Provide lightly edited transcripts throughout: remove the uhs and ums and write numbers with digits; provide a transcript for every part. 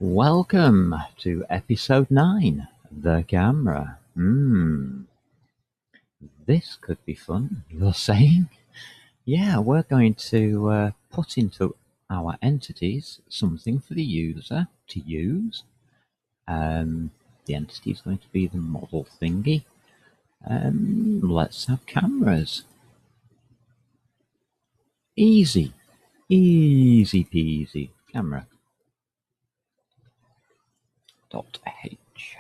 Welcome to episode 9, The Camera. This could be fun, you're saying? Yeah, we're going to put into our entities something for the user to use. The entity is going to be the model thingy. Let's have cameras. Easy peasy. Camera. .h.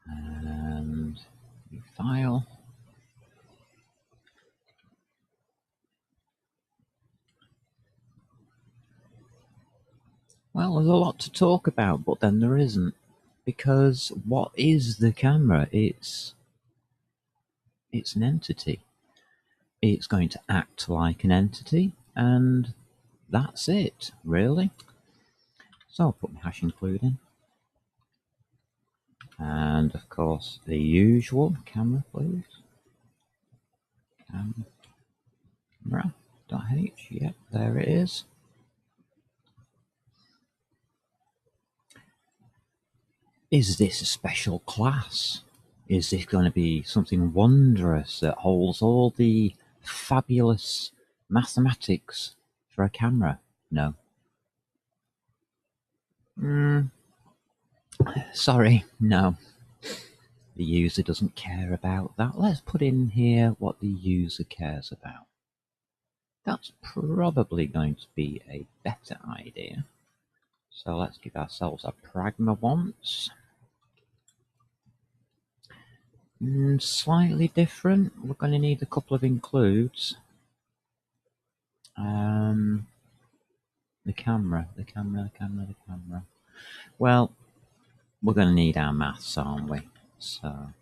And new file. Well, there's a lot to talk about, but then there isn't. Because what is the camera? It's an entity. It's going to act like an entity, and that's it, really. So I'll put my hash include in. And of course, the usual camera, please. Camera.h, yep, there it is. Is this a special class? Is this going to be something wondrous that holds all the fabulous mathematics for a camera? No. Sorry, no. The user doesn't care about that. Let's put in here what the user cares about. That's probably going to be a better idea. So let's give ourselves a pragma once. Slightly different. We're going to need a couple of includes. The camera. Well, we're going to need our maths, aren't we? So,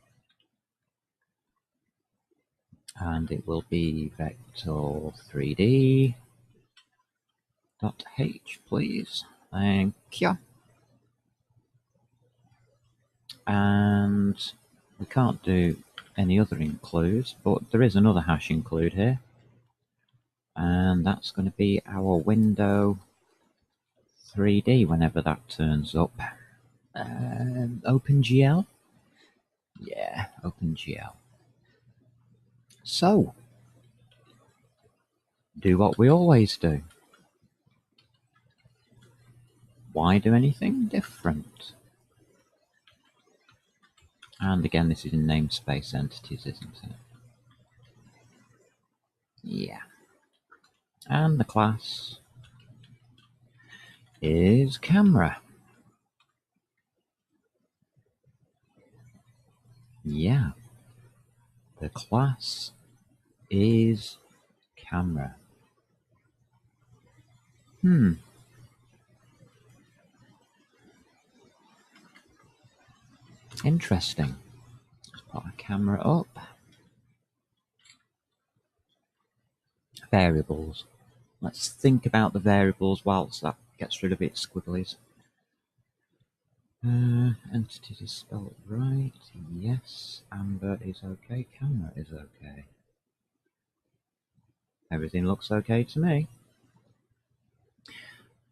and it will be vector 3D dot h, please. Thank you. And we can't do any other includes, but there is another hash include here. And that's going to be our window 3D whenever that turns up. OpenGL? Yeah, OpenGL. So, do what we always do. Why do anything different? And again, this is in namespace entities, isn't it? Yeah. And the class is camera. Yeah. The class is camera. Interesting. Let's put our camera up. Variables. Let's think about the variables whilst that gets rid of its squigglies. Entities is spelled right. Yes. Amber is okay. Camera is okay. Everything looks okay to me.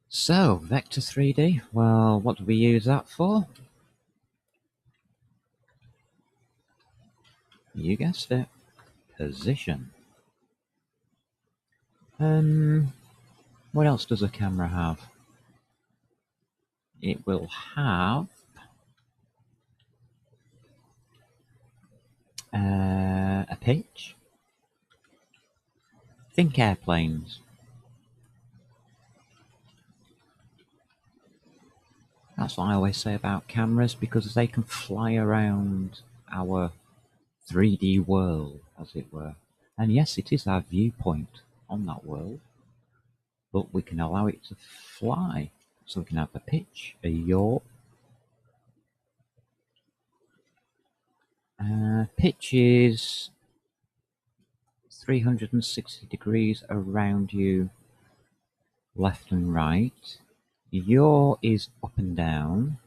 So, vector 3D. Well, what do we use that for? You guessed it. Position. What else does a camera have? It will have a pitch. Think airplanes. That's what I always say about cameras, because they can fly around our 3D world, as it were. And yes, it is our viewpoint on that world, but we can allow it to fly. So we can have a pitch, a yaw. Pitch is 360 degrees around you, left and right. Yaw is up and down.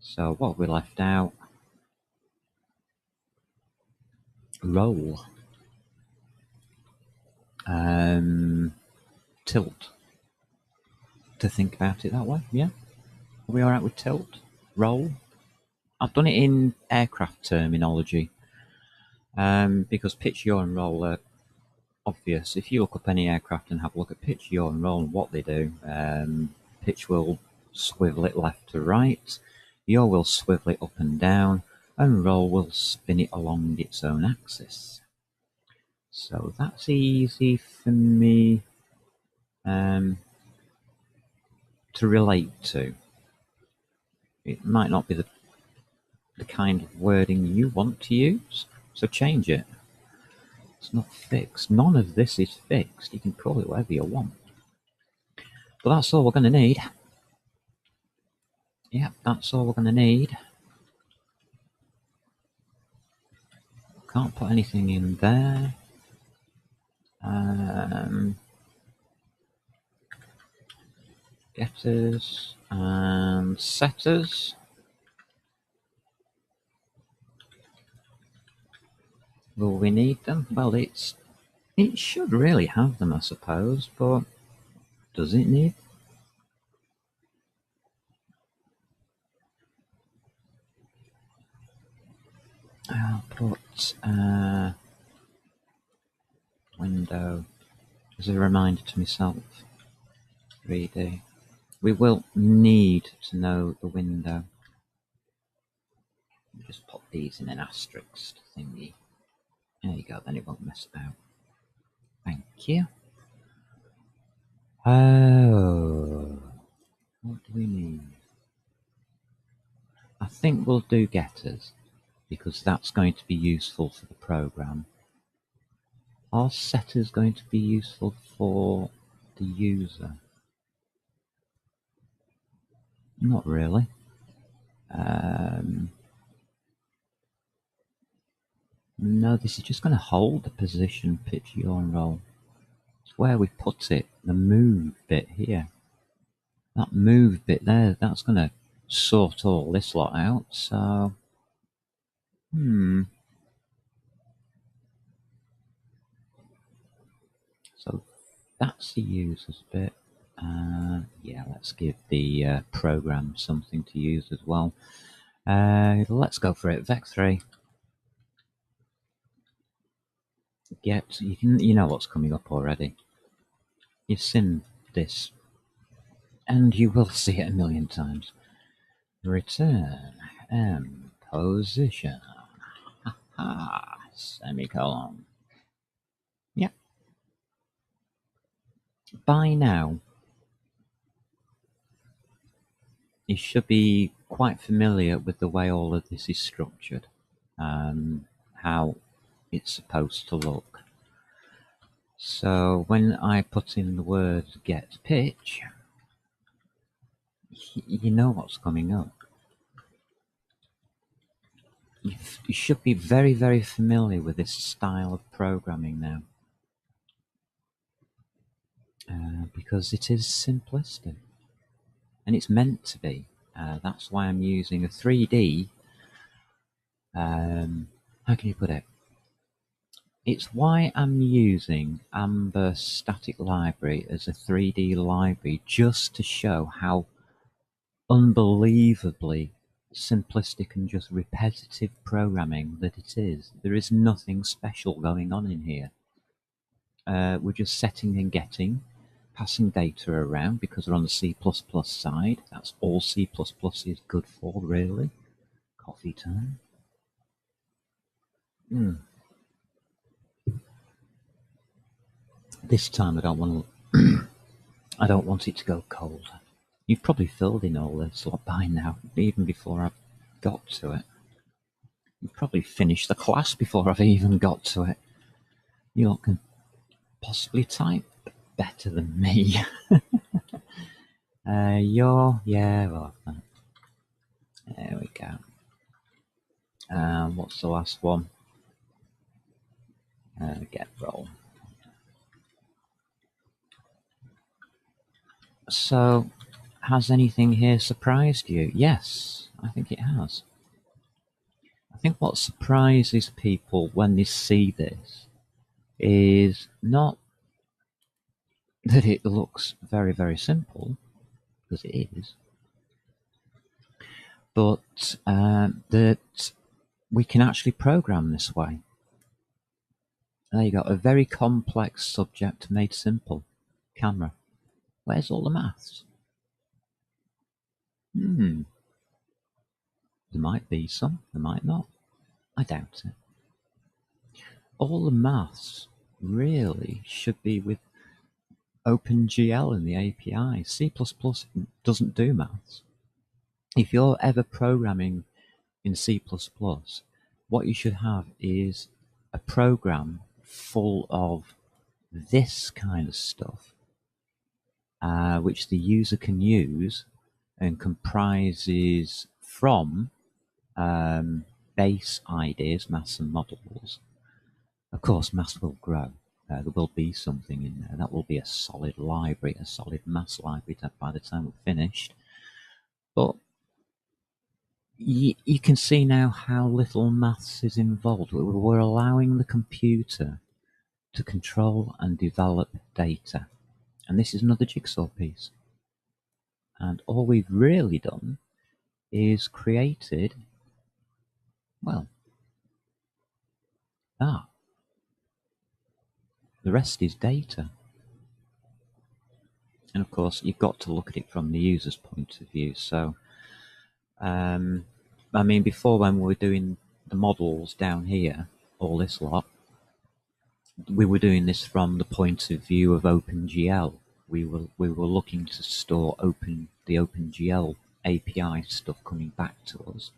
So what we left out? Roll. Tilt. to think about it that way. Yeah? Are we alright with tilt? Roll? I've done it in aircraft terminology because pitch, yaw, and roll are obvious. If you look up any aircraft and have a look at pitch, yaw, and roll and what they do, pitch will swivel it left to right, yaw will swivel it up and down, and roll will spin it along its own axis. So that's easy for me to relate to. It might not be the kind of wording you want to use, so change it. It's not fixed. None of this is fixed. You can call it whatever you want. But that's all we're going to need. Yep, that's all we're going to need. Can't put anything in there. Getters and setters. Will we need them? Well, it should really have them, I suppose, but does it need? I'll put window as a reminder to myself. 3D. We will need to know the window. Just pop these in an asterisk thingy. There you go, then it won't mess about. Thank you. Oh, what do we need? I think we'll do getters, because that's going to be useful for the program. Are setters going to be useful for the user? Not really. No, this is just going to hold the position, pitch, yaw, and roll. It's where we put it, the move bit here. That move bit there, that's going to sort all this lot out, so... So that's the user's bit. Yeah, let's give the program something to use as well. Let's go for it. Vec3. Get, you know what's coming up already. You've seen this, and you will see it a million times. Return M position. Semicolon. Yep. By now, you should be quite familiar with the way all of this is structured, how it's supposed to look. So when I put in the word get pitch, you know what's coming up. You should be very, very familiar with this style of programming now, because it is simplistic, and it's meant to be. That's why I'm using a 3D. How can you put it? It's why I'm using Amber Static Library as a 3D library, just to show how unbelievably simplistic and just repetitive programming that it is. There is nothing special going on in here. We're just setting and getting, passing data around because we're on the C++ side. That's all C++ is good for, really. Coffee time. This time I don't want to. I don't want it to go cold. You've probably filled in all this lot by now, even before I've got to it. You've probably finished the class before I've even got to it. You lot can possibly type better than me. Yeah, well, there we go. What's the last one? Get roll. So, has anything here surprised you? Yes, I think it has. I think what surprises people when they see this is not that it looks very, very simple. because it is, but that we can actually program this way. There you go, a very complex subject made simple. Camera. Where's all the maths? There might be some, there might not. I doubt it. All the maths really should be with OpenGL in the API. C++ doesn't do maths. If you're ever programming in C++, what you should have is a program full of this kind of stuff, which the user can use and comprises from base ideas, maths and models. Of course, maths will grow. There will be something in there. That will be a solid library, a solid maths library by the time we're finished. But you can see now how little maths is involved. We're allowing the computer to control and develop data. And this is another jigsaw piece. And all we've really done is created, well, that. The rest is data. And of course, you've got to look at it from the user's point of view. So, I mean, before when we were doing the models down here, all this lot, we were doing this from the point of view of OpenGL. We were looking to store the OpenGL API stuff coming back to us,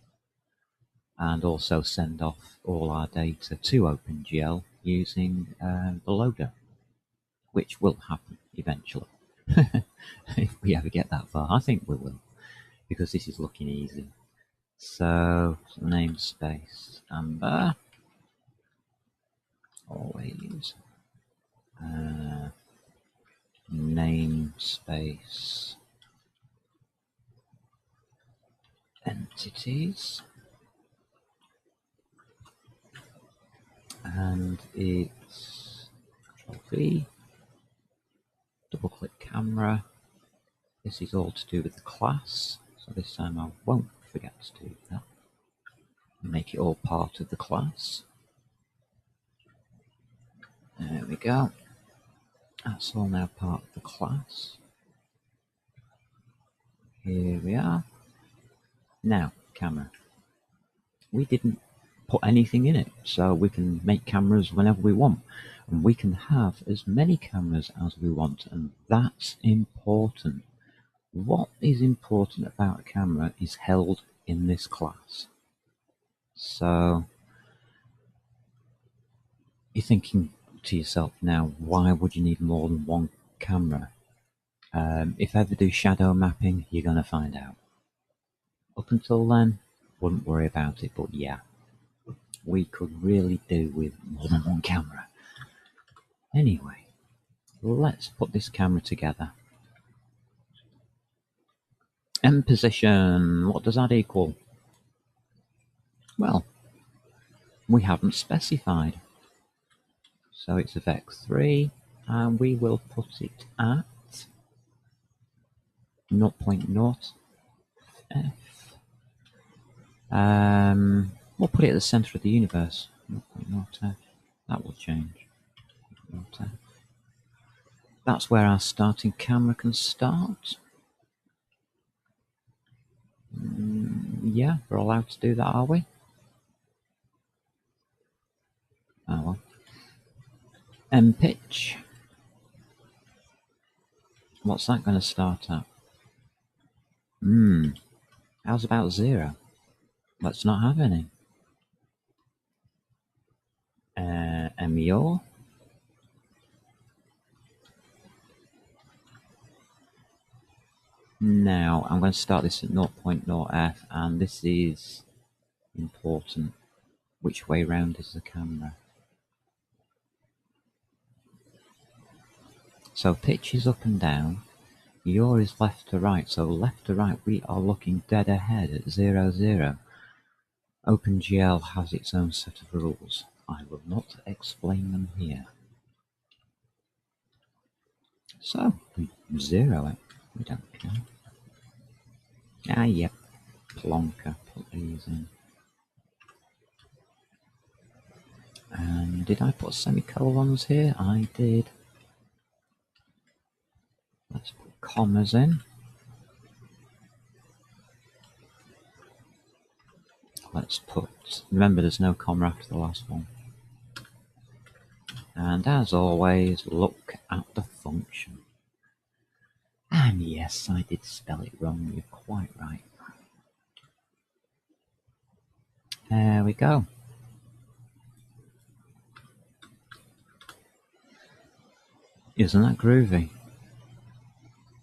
and also send off all our data to OpenGL using the loader, which will happen eventually. If we ever get that far, I think we will, because this is looking easy. So, namespace Amber, always namespace entities, and it's Control-V, double-click camera. This is all to do with the class, so this time I won't forget to do that. Make it all part of the class. There we go. That's all now part of the class. Here we are. Now, camera. We didn't put anything in it, so we can make cameras whenever we want. And we can have as many cameras as we want, and that's important. What is important about a camera is held in this class. So, you're thinking to yourself now, why would you need more than one camera? If ever do shadow mapping, you're going to find out. Up until then, wouldn't worry about it, but yeah, we could really do with more than one camera. Anyway, let's put this camera together. M position, what does that equal? Well, we haven't specified. So it's a vec3, and we will put it at 0.0 f. We'll put it at the center of the universe. 0.0 f. That will change. 0.0 f. That's where our starting camera can start. Yeah, we're allowed to do that, are we? Oh well. M pitch. What's that going to start at? How's about 0? Let's not have any. MEO. Now, I'm going to start this at 0.0 f, and this is important. Which way round is the camera? So pitch is up and down. Yaw is left to right. So left to right, we are looking dead ahead at 0, 0. OpenGL has its own set of rules. I will not explain them here. So, we 0 it. We don't care. Ah, yep. Plonker. Put these in. And did I put semicolons here? I did. Let's put commas in. Let's put, remember there's no comma after the last one. And as always, look at the function. And yes, I did spell it wrong, you're quite right. There we go. Isn't that groovy?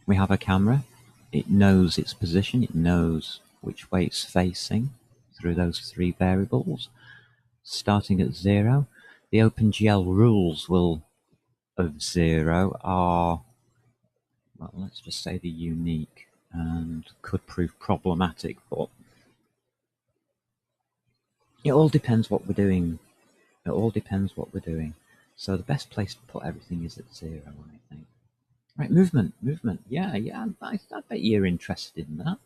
We have a camera. It knows its position. It knows which way it's facing through those three variables. Starting at 0, the OpenGL rules of 0 are, well, let's just say they're unique and could prove problematic, but it all depends what we're doing. It all depends what we're doing. So the best place to put everything is at 0, I think. Right, movement. Yeah, I bet you're interested in that.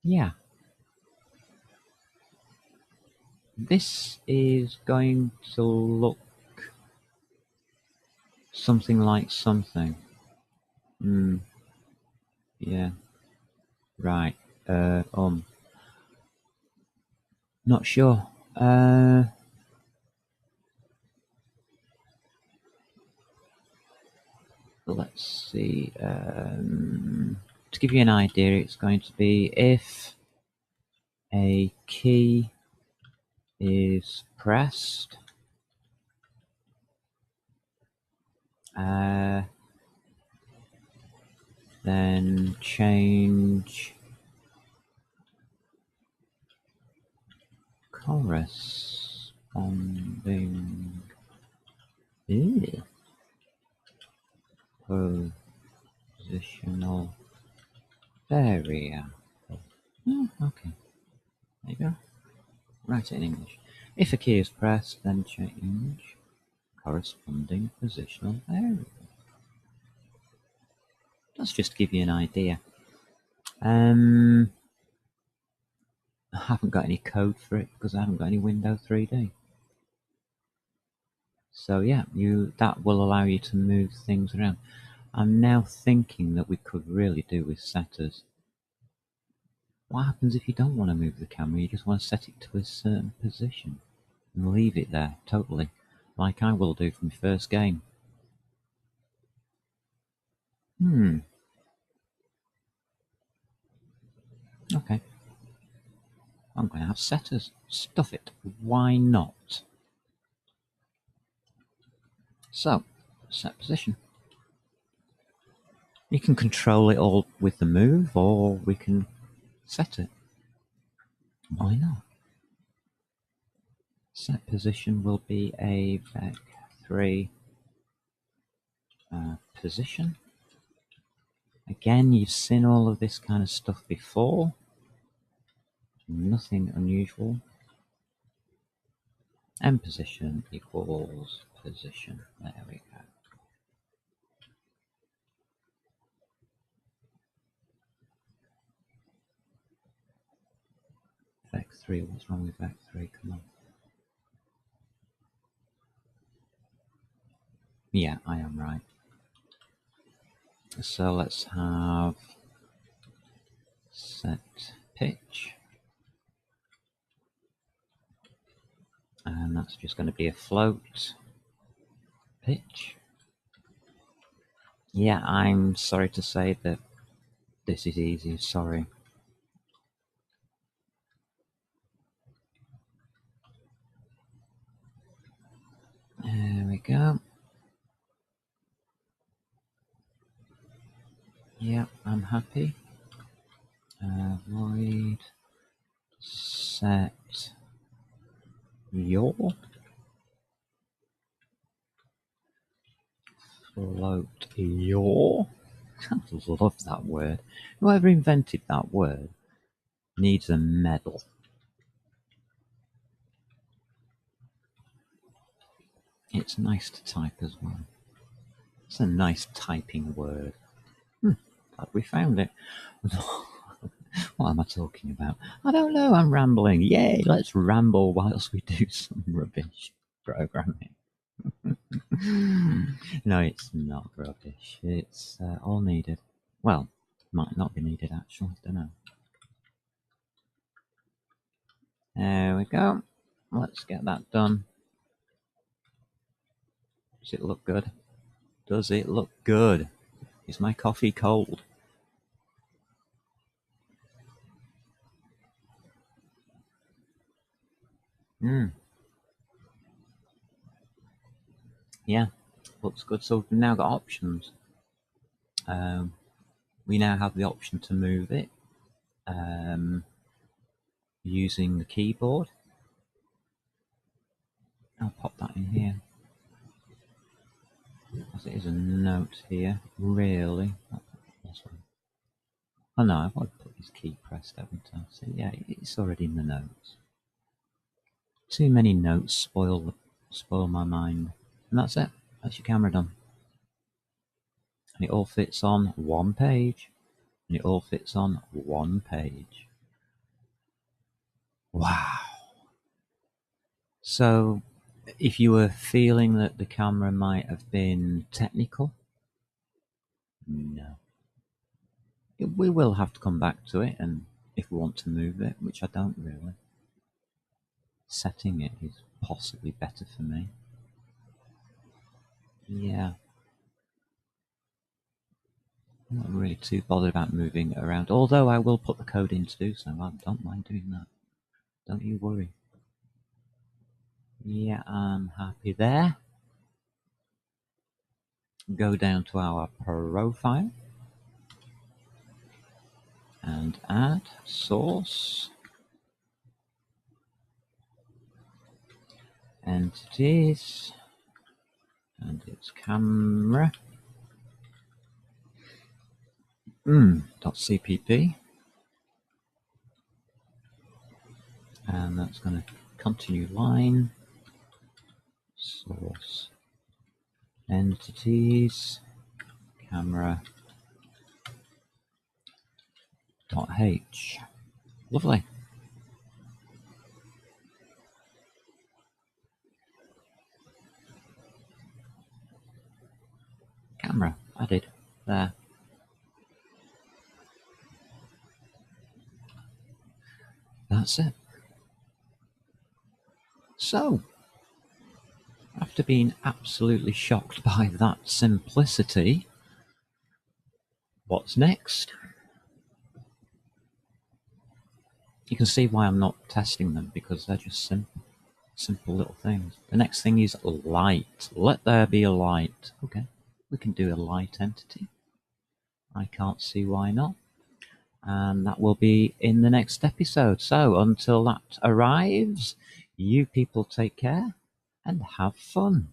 Yeah. This is going to look something like something. Yeah. Right. Not sure. Let's see. To give you an idea, it's going to be if a key is pressed, then change corresponding positional variable. Oh, okay. There you go. Write it in English. If a key is pressed, then change corresponding positional variable. That's just to give you an idea. I haven't got any code for it because I haven't got any Windows 3D. So yeah, that will allow you to move things around. I'm now thinking that we could really do with setters. What happens if you don't want to move the camera? You just want to set it to a certain position and leave it there totally, like I will do from the first game. Okay. I'm going to have setters. Stuff it. Why not? So, set position. You can control it all with the move, or we can set it. Why not? Set position will be a vec3 position. Again, you've seen all of this kind of stuff before. Nothing unusual. M position equals position. There we go. Vec3, what's wrong with vec3? Come on. Yeah, I am right. So let's have set pitch. And that's just going to be a float pitch. Yeah, I'm sorry to say that this is easy, sorry. There we go. Yeah, I'm happy. Void set your float your. I love that word. Whoever invented that word needs a medal. It's nice to type as well. It's a nice typing word. Glad we found it. What am I talking about? I don't know, I'm rambling. Yay, let's ramble whilst we do some rubbish programming. No, it's not rubbish. It's all needed. Well, might not be needed actually, don't know. There we go. Let's get that done. Does it look good? Does it look good? Is my coffee cold? Yeah, looks good. So we've now got options. We now have the option to move it using the keyboard. I'll pop that in here. As it is a note here, really. Oh no, I've already put this key pressed, haven't I? So yeah, it's already in the notes. Too many notes spoil my mind. And that's it. That's your camera done. And it all fits on one page. And it all fits on one page. Wow. So, if you were feeling that the camera might have been technical, no. We will have to come back to it, and if we want to move it, which I don't really, setting it is possibly better for me. Yeah. I'm not really too bothered about moving it around, although I will put the code in to do so. I don't mind doing that. Don't you worry. Yeah, I'm happy there. Go down to our profile and add source, entities, and it's camera. .cpp, and that's going to continue line, source, entities, camera, .h. Lovely. Camera added there. That's it. So, after being absolutely shocked by that simplicity, what's next? You can see why I'm not testing them, because they're just simple little things. The next thing is light. Let there be a light. Okay, we can do a light entity. I can't see why not. And that will be in the next episode. So until that arrives, you people take care and have fun.